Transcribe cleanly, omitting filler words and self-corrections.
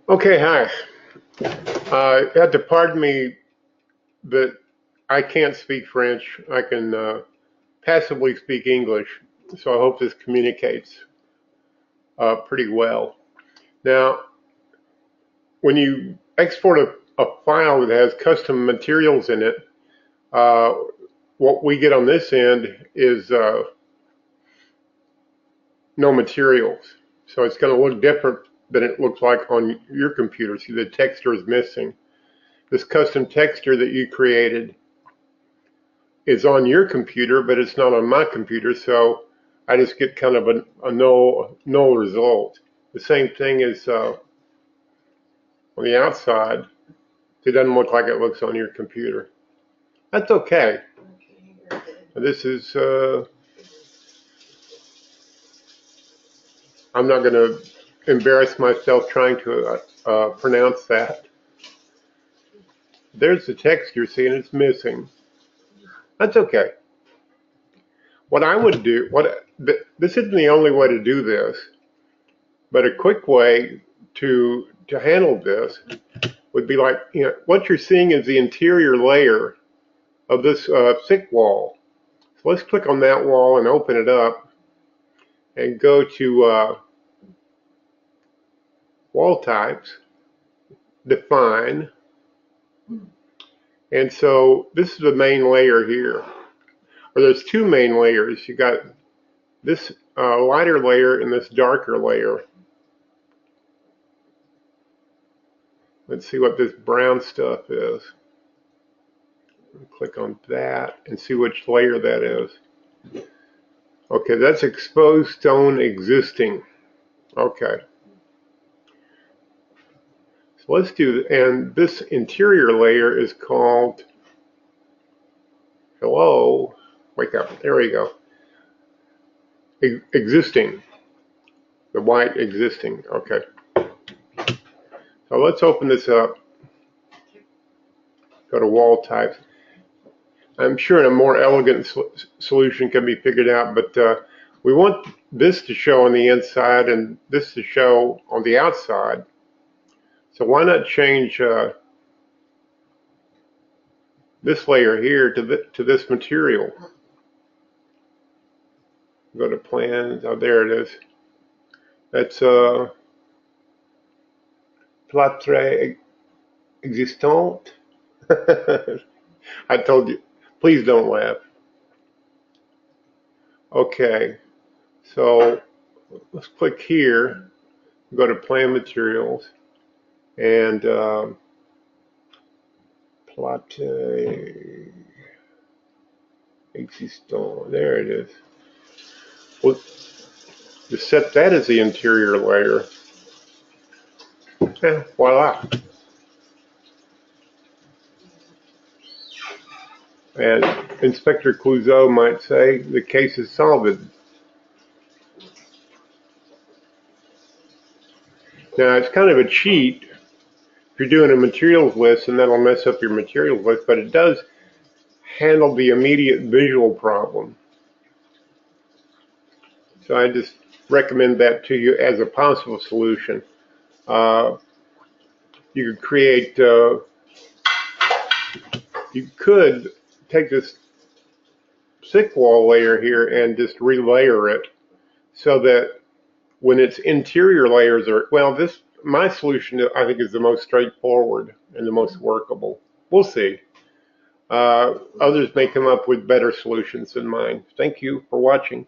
Okay, hi. You have to pardon me that I can't speak French. I can passively speak English, so I hope this communicates pretty well. Now, when you export a file that has custom materials in it, uh, what we get on this end is no materials. So it's going to look different than it looks like on your computer. See, the texture is missing. This custom texture that you created is on your computer, but it's not on my computer, so I just get kind of a null result. The same thing is on the outside. It doesn't look like it looks on your computer. That's okay. This is, I'm not going to embarrass myself trying to pronounce that. There's the text you're seeing, it's missing. That's okay. What I would do, this isn't the only way to do this, but a quick way to handle this would be like, what you're seeing is the interior layer of this thick wall. So let's click on that wall and open it up and go to wall types, define. And so this is the main layer here. Or there's two main layers. You got this lighter layer and this darker layer. Let's see what this brown stuff is. Click on that and see which layer that is. Okay, that's exposed stone existing. Okay. So let's do, and this interior layer is called, hello, wake up, there we go. Existing, the white existing, okay. So let's open this up. Go to wall types. I'm sure a more elegant solution can be figured out, but we want this to show on the inside and this to show on the outside. So why not change this layer here to this material? Go to plans. Oh, there it is. That's plâtre existant. I told you. Please don't laugh. Okay. So let's click here. Go to plan materials and plâtre existant. There it is. Well, just set that as the interior layer. And voila. And Inspector Clouseau might say, the case is solved. Now, it's kind of a cheat if you're doing a materials list, and that'll mess up your materials list, but it does handle the immediate visual problem. So I just recommend that to you as a possible solution. You could create, you could take this thick wall layer here and just relayer it so that when its interior layers are, well, this, my solution I think is the most straightforward and the most workable. We'll see. Others may come up with better solutions than mine. Thank you for watching.